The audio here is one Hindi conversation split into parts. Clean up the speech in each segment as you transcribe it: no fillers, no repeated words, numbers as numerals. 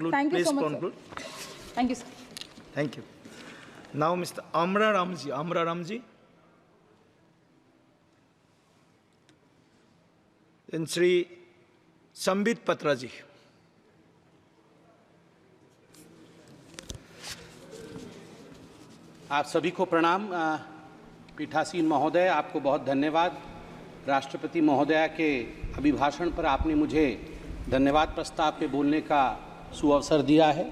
Thank you Please so much, conclude. sir. Thank you, sir. Thank you. Now, Mr. Amra Ramji. Then Sri Sambit Patraji. आप सभी को प्रणाम। पीठासीन महोदय, आपको बहुत धन्यवाद। राष्ट्रपति महोदया के अभिभाषण पर आपने मुझे धन्यवाद प्रस्ताव पे बोलने का सुअवसर दिया है।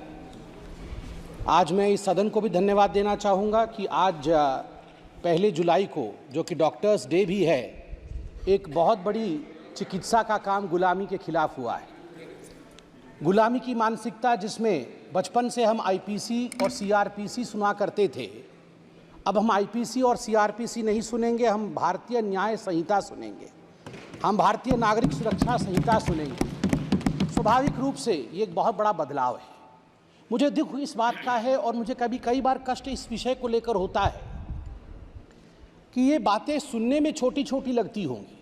आज मैं इस सदन को भी धन्यवाद देना चाहूँगा कि आज 1 जुलाई को, जो कि डॉक्टर्स डे भी है, एक बहुत बड़ी चिकित्सा का काम गुलामी के खिलाफ हुआ है। गुलामी की मानसिकता जिसमें बचपन से हम आईपीसी और सीआरपीसी सुना करते थे, अब हम आईपीसी और सीआरपीसी नहीं सुनेंगे, हम भारतीय न्याय संहिता सुनेंगे, हम भारतीय नागरिक सुरक्षा संहिता सुनेंगे। स्वाभाविक रूप से ये एक बहुत बड़ा बदलाव है। मुझे दुख इस बात का है और मुझे कई बार कष्ट इस विषय को लेकर होता है कि ये बातें सुनने में छोटी छोटी लगती होंगी,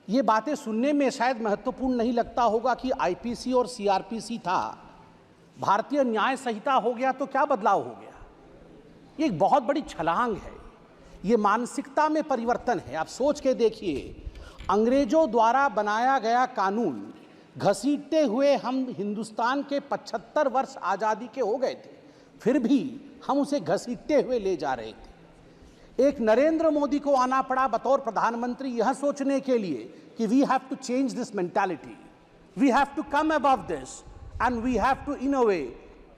ये बातें सुनने में शायद महत्वपूर्ण नहीं लगता होगा कि आईपीसी और सीआरपीसी था, भारतीय न्याय संहिता हो गया तो क्या बदलाव हो गया। ये एक बहुत बड़ी छलांग है, ये मानसिकता में परिवर्तन है। आप सोच के देखिए, अंग्रेजों द्वारा बनाया गया कानून घसीटते हुए हम हिंदुस्तान के 75 वर्ष आज़ादी के हो गए थे, फिर भी हम उसे घसीटते हुए ले जा रहे थे। एक नरेंद्र मोदी को आना पड़ा बतौर प्रधानमंत्री यह सोचने के लिए कि we have to change this mentality, we have to come above this and we have to in a way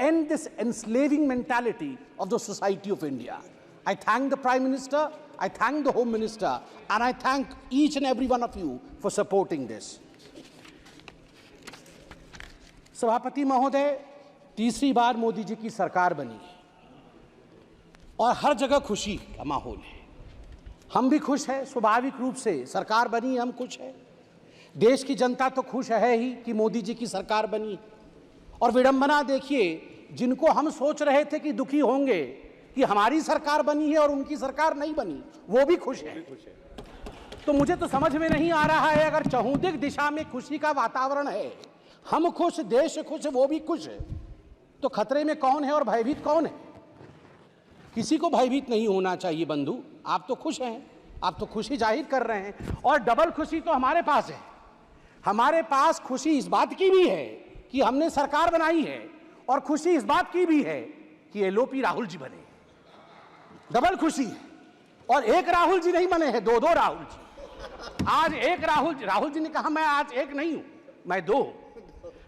and this enslaving mentality of the society of India. I thank the prime minister, I thank the home minister and I thank each and every one of you for supporting this. सभापति महोदय, तीसरी बार मोदी जी की सरकार बनी है और हर जगह खुशी का माहौल है। हम भी खुश हैं, स्वाभाविक रूप से सरकार बनी, हम खुश हैं। देश की जनता तो खुश है ही कि मोदी जी की सरकार बनी। और विडंबना देखिए, जिनको हम सोच रहे थे कि दुखी होंगे कि हमारी सरकार बनी है और उनकी सरकार नहीं बनी, वो भी खुश है। तो मुझे तो समझ में नहीं आ रहा है, अगर चहुंदिक दिशा में खुशी का वातावरण है, हम खुश, देश खुश, वो भी खुश है, तो खतरे में कौन है और भयभीत कौन है? किसी को भयभीत नहीं होना चाहिए बंधु। आप तो खुश हैं, आप तो खुशी जाहिर कर रहे हैं, और डबल खुशी तो हमारे पास है। हमारे पास खुशी इस बात की भी है कि हमने सरकार बनाई है, और खुशी इस बात की भी है कि एलओपी राहुल जी बने। डबल खुशी है। और एक राहुल जी नहीं बने हैं, दो राहुल जी। आज एक राहुल जी ने कहा मैं आज एक नहीं हूं, मैं दो।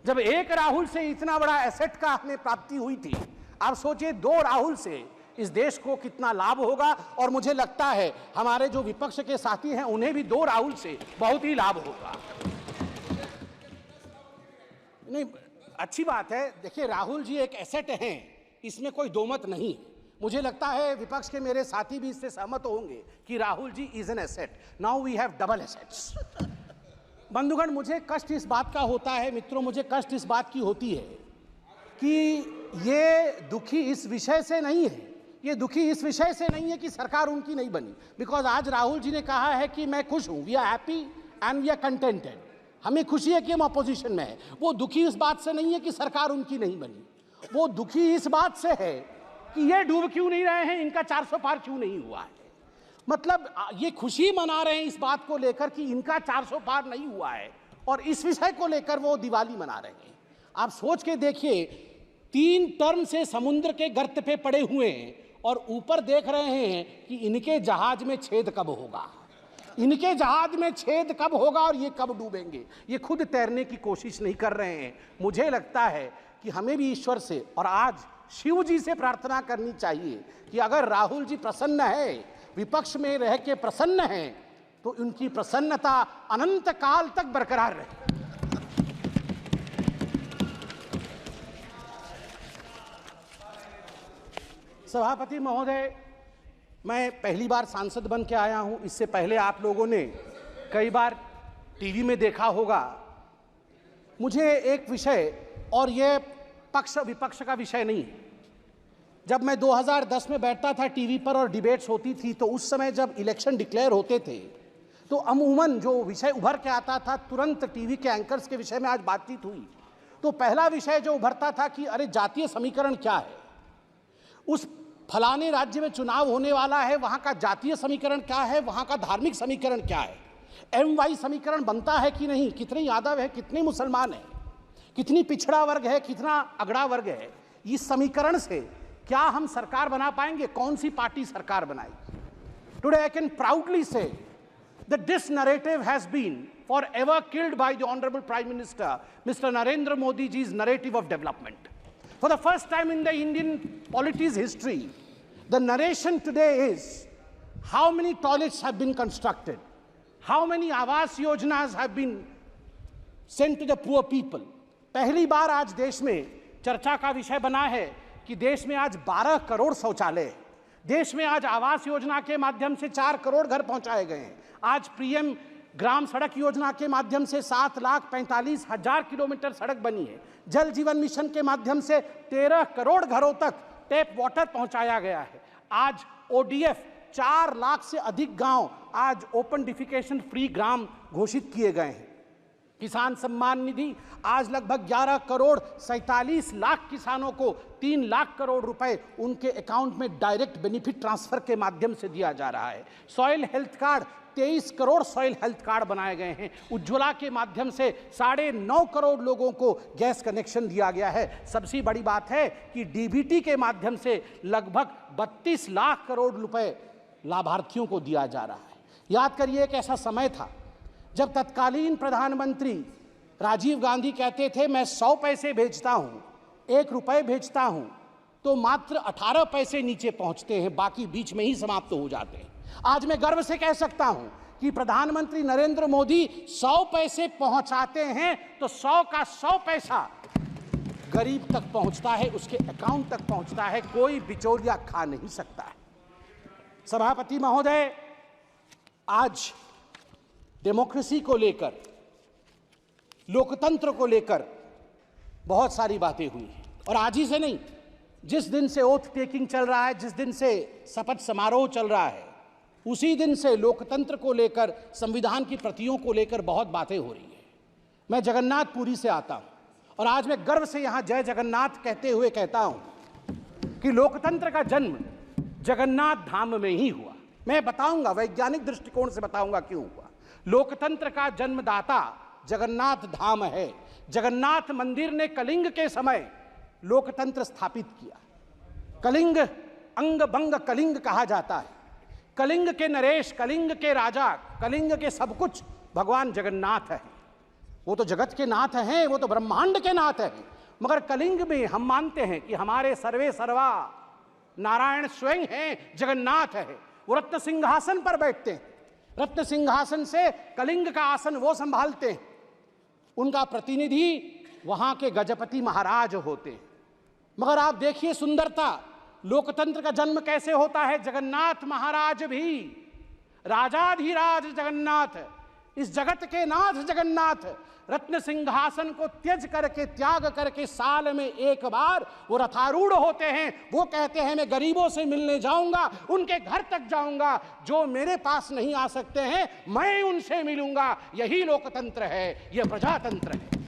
जब एक राहुल से इतना बड़ा एसेट का हमें प्राप्ति हुई थी, आप सोचिए 2 राहुल से इस देश को कितना लाभ होगा। और मुझे लगता है हमारे जो विपक्ष के साथी हैं उन्हें भी 2 राहुल से बहुत ही लाभ होगा। नहीं, अच्छी बात है। देखिए, राहुल जी एक एसेट हैं, इसमें कोई दो मत नहीं। मुझे लगता है विपक्ष के मेरे साथी भी इससे सहमत होंगे कि Rahul ji is an asset. Now we have double assets. बंधुगण, मुझे कष्ट इस बात का होता है, मित्रों, मुझे कष्ट इस बात की होती है कि ये दुखी इस विषय से नहीं है, ये दुखी इस विषय से नहीं है कि सरकार उनकी नहीं बनी। बिकॉज आज राहुल जी ने कहा है कि मैं खुश हूं, we are happy and we are contented, हमें खुशी है कि हम अपोजिशन में है। वो दुखी इस बात से नहीं है कि सरकार उनकी नहीं बनी, वो दुखी इस बात से है कि ये डूब क्यों नहीं रहे हैं, इनका 400 पार क्यों नहीं हुआ है। मतलब ये खुशी मना रहे हैं इस बात को लेकर कि इनका 400 पार नहीं हुआ है, और इस विषय को लेकर वो दिवाली मना रहे हैं। आप सोच के देखिए, 3 टर्न से समुद्र के गर्त पे पड़े हुए हैं और ऊपर देख रहे हैं कि इनके जहाज में छेद कब होगा, इनके जहाज में छेद कब होगा और ये कब डूबेंगे। ये खुद तैरने की कोशिश नहीं कर रहे हैं। मुझे लगता है कि हमें भी ईश्वर से और आज शिव जी से प्रार्थना करनी चाहिए कि अगर राहुल जी प्रसन्न है, विपक्ष में रह के प्रसन्न हैं, तो उनकी प्रसन्नता अनंत काल तक बरकरार रहे। सभापति महोदय, मैं पहली बार सांसद बन के आया हूं। इससे पहले आप लोगों ने कई बार टीवी में देखा होगा। मुझे एक विषय, और यह पक्ष विपक्ष का विषय नहीं है, जब मैं 2010 में बैठता था टीवी पर और डिबेट्स होती थी, तो उस समय जब इलेक्शन डिक्लेयर होते थे तो अमूमन जो विषय उभर के आता था, तुरंत टीवी के एंकर्स के विषय में आज बातचीत हुई, तो पहला विषय जो उभरता था कि अरे जातीय समीकरण क्या है, उस फलाने राज्य में चुनाव होने वाला है, वहां का जातीय समीकरण क्या है, वहां का धार्मिक समीकरण क्या है, MY समीकरण बनता है कि नहीं, कितने यादव है, कितने मुसलमान है, कितनी पिछड़ा वर्ग है, कितना अगड़ा वर्ग है, इस समीकरण से क्या हम सरकार बना पाएंगे, कौन सी पार्टी सरकार बनाएगी। टुडे आई कैन प्राउडली से that this narrative has been forever killed by the Honorable Prime Minister, Mr. Narendra Modi ji's narrative of development. For the first time in the Indian polity's history, the narration today is how many toilets have been constructed, how many Awas Yojanas have been sent to the poor people. पहली बार आज देश में चर्चा का विषय बना है कि देश में आज 12 करोड़ शौचालय है। देश में आज आवास योजना के माध्यम से 4 करोड़ घर पहुंचाए गए हैं। आज पीएम ग्राम सड़क योजना के माध्यम से 7,45,000 किलोमीटर सड़क बनी है। जल जीवन मिशन के माध्यम से 13 करोड़ घरों तक टैप वाटर पहुंचाया गया है। आज ODF 4 लाख से अधिक गांव आज ओपन डिफिकेशन फ्री ग्राम घोषित किए गए हैं। किसान सम्मान निधि आज लगभग 11 करोड़ 47 लाख किसानों को 3 लाख करोड़ रुपए उनके अकाउंट में डायरेक्ट बेनिफिट ट्रांसफर के माध्यम से दिया जा रहा है। Soil health card 23 crore soil health card बनाए गए हैं। उज्ज्वला के माध्यम से 9.5 करोड़ लोगों को गैस कनेक्शन दिया गया है। सबसे बड़ी बात है कि DBT के माध्यम से लगभग 32 लाख करोड़ रुपए लाभार्थियों को दिया जा रहा है। याद करिए एक ऐसा समय था जब तत्कालीन प्रधानमंत्री राजीव गांधी कहते थे मैं 100 पैसे भेजता हूं, 1 रुपए भेजता हूं तो मात्र 18 पैसे नीचे पहुंचते हैं, बाकी बीच में ही समाप्त हो जाते हैं। आज मैं गर्व से कह सकता हूं कि प्रधानमंत्री नरेंद्र मोदी 100 पैसे पहुंचाते हैं तो 100 का 100 पैसा गरीब तक पहुंचता है, उसके अकाउंट तक पहुंचता है, कोई बिचौलिया खा नहीं सकता है। सभापति महोदय, आज डेमोक्रेसी को लेकर, लोकतंत्र को लेकर बहुत सारी बातें हुई हैं और आज ही से नहीं, जिस दिन से ओथ टेकिंग चल रहा है, जिस दिन से शपथ समारोह चल रहा है, उसी दिन से लोकतंत्र को लेकर, संविधान की प्रतियों को लेकर बहुत बातें हो रही है। मैं जगन्नाथपुरी से आता हूं और आज मैं गर्व से यहां जय जगन्नाथ कहते हुए कहता हूं कि लोकतंत्र का जन्म जगन्नाथ धाम में ही हुआ। मैं बताऊंगा, वैज्ञानिक दृष्टिकोण से बताऊंगा क्यों हुआ। लोकतंत्र का जन्मदाता जगन्नाथ धाम है। जगन्नाथ मंदिर ने कलिंग के समय लोकतंत्र स्थापित किया। कलिंग अंग भंग कलिंग कहा जाता है। कलिंग के नरेश, कलिंग के राजा, कलिंग के सब कुछ भगवान जगन्नाथ है। वो तो जगत के नाथ हैं, वो तो ब्रह्मांड के नाथ हैं, मगर कलिंग में हम मानते हैं कि हमारे सर्वे सर्वा नारायण स्वयं हैं, जगन्नाथ है। वो रत्न सिंहासन पर बैठते हैं, रत्न सिंहासन से कलिंग का आसन वो संभालते हैं। उनका प्रतिनिधि वहां के गजपति महाराज होते हैं। मगर आप देखिए सुंदरता, लोकतंत्र का जन्म कैसे होता है। जगन्नाथ महाराज भी राजाधिराज जगन्नाथ, इस जगत के नाथ जगन्नाथ, रत्न सिंहासन को त्याग करके साल में एक बार वो रथारूढ़ होते हैं। वो कहते हैं मैं गरीबों से मिलने जाऊंगा, उनके घर तक जाऊंगा, जो मेरे पास नहीं आ सकते हैं मैं उनसे मिलूंगा। यही लोकतंत्र है, यह प्रजातंत्र है।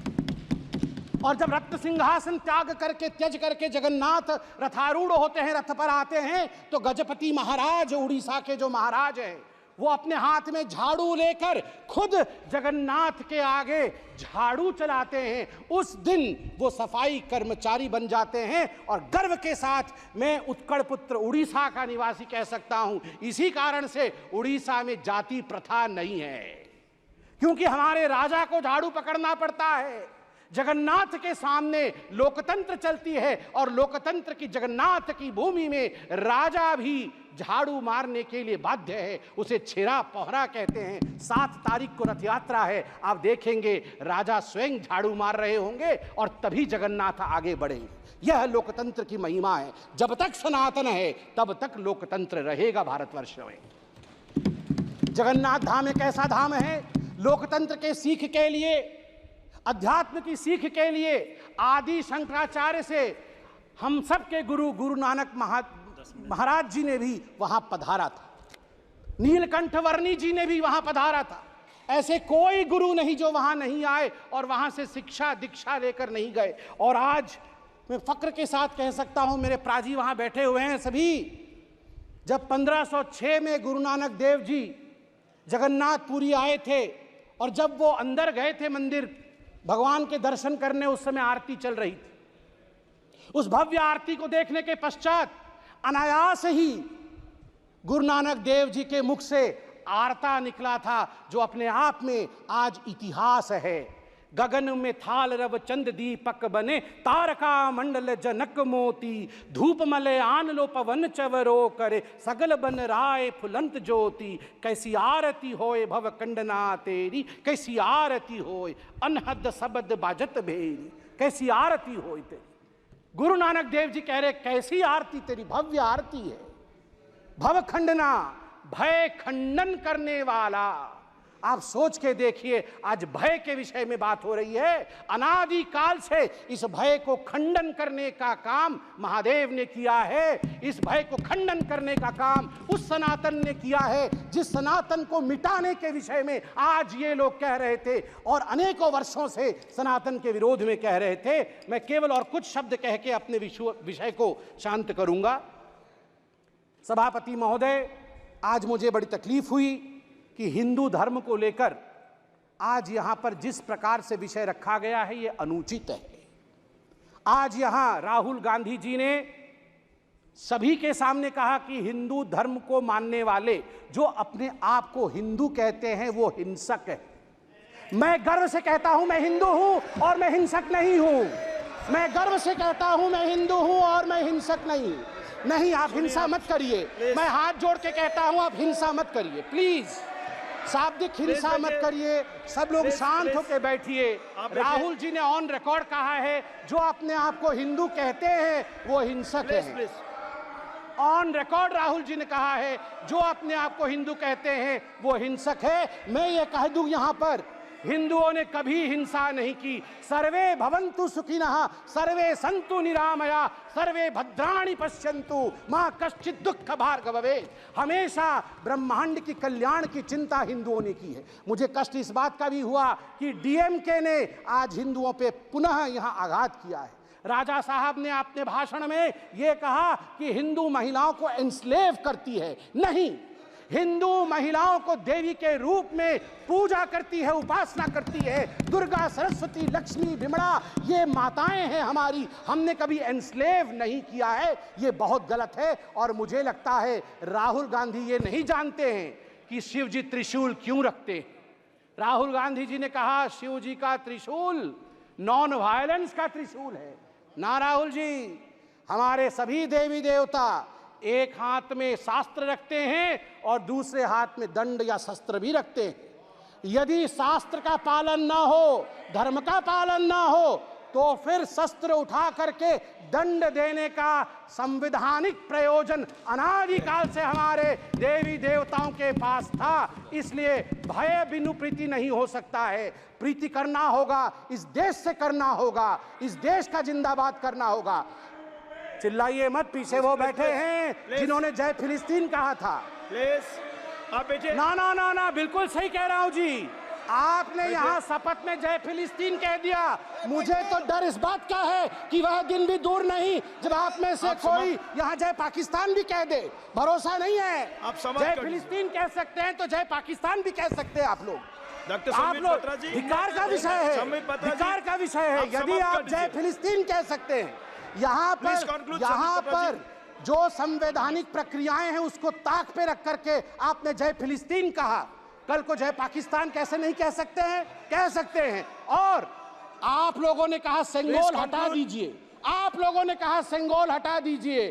और जब रत्न सिंहासन त्यज करके जगन्नाथ रथारूढ़ होते हैं, रथ पर आते हैं, तो गजपति महाराज, उड़ीसा के जो महाराज हैं, वो अपने हाथ में झाड़ू लेकर खुद जगन्नाथ के आगे झाड़ू चलाते हैं। उस दिन वो सफाई कर्मचारी बन जाते हैं। और गर्व के साथ मैं उत्कल पुत्र उड़ीसा का निवासी कह सकता हूं, इसी कारण से उड़ीसा में जाति प्रथा नहीं है, क्योंकि हमारे राजा को झाड़ू पकड़ना पड़ता है। जगन्नाथ के सामने लोकतंत्र चलती है और लोकतंत्र की जगन्नाथ की भूमि में राजा भी झाड़ू मारने के लिए बाध्य है। उसे छेरा पहरा कहते हैं। 7 तारीख को रथ यात्रा है, आप देखेंगे राजा स्वयं झाड़ू मार रहे होंगे और तभी जगन्नाथ आगे बढ़ेंगे। यह लोकतंत्र की महिमा है। जब तक सनातन है तब तक लोकतंत्र रहेगा भारतवर्ष में। जगन्नाथ धाम एक ऐसा धाम है, लोकतंत्र के सीख के लिए, अध्यात्म की सीख के लिए आदि शंकराचार्य से हम सब के गुरु नानक महाराज जी ने भी वहां पधारा था। नीलकंठ वर्णी जी ने भी वहां पधारा था। ऐसे कोई गुरु नहीं जो वहां नहीं आए और वहां से शिक्षा दीक्षा लेकर नहीं गए। और आज मैं फक्र के साथ कह सकता हूं, मेरे प्राजी वहां बैठे हुए हैं सभी, जब 1506 में गुरु नानक देव जी जगन्नाथपुरी आए थे और जब वो अंदर गए थे मंदिर भगवान के दर्शन करने, उस समय आरती चल रही थी। उस भव्य आरती को देखने के पश्चात अनायास ही गुरु नानक देव जी के मुख से आरता निकला था, जो अपने आप में आज इतिहास है। गगन में थाल रव चंद दीपक बने, तारका मंडल जनक मोती, धूप मले आन लो पवन चवरो करे, सगल बन राय फुलंत ज्योति, कैसी आरती होए भव कंडना तेरी, कैसी आरती होए अनहद शब्द बाजत भेरी, कैसी आरती होए तेरी। गुरु नानक देव जी कह रहे कैसी आरती तेरी, भव्य आरती है। भव खंडना, भय खंडन करने वाला। आप सोच के देखिए, आज भय के विषय में बात हो रही है। अनादि काल से इस भय को खंडन करने का काम महादेव ने किया है। इस भय को खंडन करने का काम उस सनातन ने किया है, जिस सनातन को मिटाने के विषय में आज ये लोग कह रहे थे और अनेकों वर्षों से सनातन के विरोध में कह रहे थे। मैं केवल और कुछ शब्द कह के अपने विषय को शांत करूंगा। सभापति महोदय, आज मुझे बड़ी तकलीफ हुई कि हिंदू धर्म को लेकर आज यहां पर जिस प्रकार से विषय रखा गया है, ये अनुचित है। आज यहां राहुल गांधी जी ने सभी के सामने कहा कि हिंदू धर्म को मानने वाले जो अपने आप को हिंदू कहते हैं वो हिंसक है। मैं गर्व से कहता हूं मैं हिंदू हूं और मैं हिंसक नहीं हूं। मैं गर्व से कहता हूं मैं हिंदू हूं और मैं हिंसक नहीं। आप हिंसा मत करिए। मैं हाथ जोड़ के कहता हूं आप हिंसा मत करिए, प्लीज। शाब्दिक हिंसा मत करिए। सब लोग शांत होकर बैठिए। राहुल जी ने ऑन रिकॉर्ड कहा है जो अपने आप को हिंदू कहते हैं वो हिंसक है। ऑन रिकॉर्ड राहुल जी ने कहा है जो अपने आप को हिंदू कहते हैं वो हिंसक है। मैं ये कह दूं यहां पर, हिंदुओं ने कभी हिंसा नहीं की। सर्वे भवन्तु सुखिनः, सर्वे सन्तु निरामया, सर्वे भद्राणि पश्यन्तु, मां कश्चित् दुःख भाग् भवेत्। हमेशा ब्रह्मांड की कल्याण की चिंता हिंदुओं ने की है। मुझे कष्ट इस बात का भी हुआ कि डीएमके ने आज हिंदुओं पे पुनः यहां आघात किया है। राजा साहब ने अपने भाषण में यह कहा कि हिंदू महिलाओं को एनस्लेव करती है। नहीं, हिंदू महिलाओं को देवी के रूप में पूजा करती है, उपासना करती है। दुर्गा, सरस्वती, लक्ष्मी, विमला ये माताएं हैं हमारी। हमने कभी एनस्लेव नहीं किया है। ये बहुत गलत है। और मुझे लगता है राहुल गांधी ये नहीं जानते हैं कि शिव जी त्रिशूल क्यों रखते हैं। राहुल गांधी जी ने कहा शिव जी का त्रिशूल नॉन वायलेंस का त्रिशूल है। ना राहुल जी, हमारे सभी देवी देवता एक हाथ में शास्त्र रखते हैं और दूसरे हाथ में दंड या शस्त्र भी रखते हैं। यदि शास्त्र का पालन ना हो, धर्म का पालन ना हो, तो फिर शस्त्र उठा करके दंड देने का संवैधानिक प्रयोजन अनादिकाल से हमारे देवी देवताओं के पास था। इसलिए भय बिनु प्रीति नहीं हो सकता है। प्रीति करना होगा, इस देश से करना होगा, इस देश का जिंदाबाद करना होगा। चिल्लाइए मत, पीछे वो बैठे हैं जिन्होंने जय फिलिस्तीन कहा था। आप बैठिए। ना, बिल्कुल सही कह रहा हूं जी। आपने यहाँ शपथ में जय फिलिस्तीन कह दिया। मुझे तो डर इस बात का है कि वह दिन भी दूर नहीं जब आप में से कोई यहाँ जय पाकिस्तान भी कह दे। भरोसा नहीं है। जय फिलिस्तीन कह सकते हैं तो जय पाकिस्तान भी कह सकते हैं आप लोग। आप लोग धिक्कार का विषय है, धिक्कार का विषय है। यदि आप जय फिलिस्तीन कह सकते हैं, यहाँ पर जो संवैधानिक प्रक्रियाएं हैं उसको ताक पे रख करके आपने जय फिलिस्तीन कहा, कल को जय पाकिस्तान कैसे नहीं कह सकते हैं? कह सकते हैं। और आप लोगों ने कहा सेंगोल हटा दीजिए। आप लोगों ने कहा सेंगोल हटा दीजिए।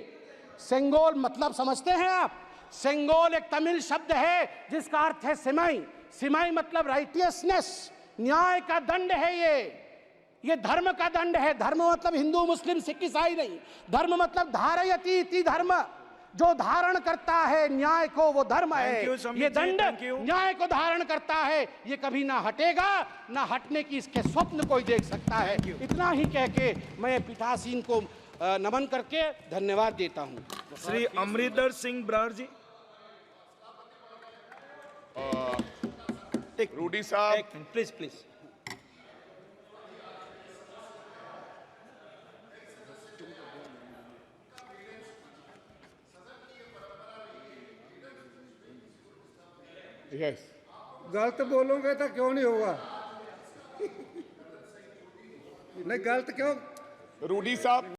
सेंगोल मतलब समझते हैं आप? सेंगोल एक तमिल शब्द है जिसका अर्थ है सिमाई। सिमाई मतलब राइटियसनेस, न्याय का दंड है। ये धर्म का दंड है। धर्म मतलब हिंदू, मुस्लिम, सिख, ईसाई नहीं। धर्म मतलब धारयति इति धर्म, जो धारण करता है न्याय को वो धर्म है। ये दंड न्याय को धारण करता है। ये कभी ना हटेगा, ना हटने की इसके स्वप्न कोई देख सकता है। इतना ही कह के मैं पीठासीन को नमन करके धन्यवाद देता हूं। श्री अमरिंदर सिंह ब्रार जी, रूडी साहब, प्लीज प्लीज। यस, गलत बोलोगे तो क्यों नहीं होगा? नहीं गलत क्यों? रूडी साहब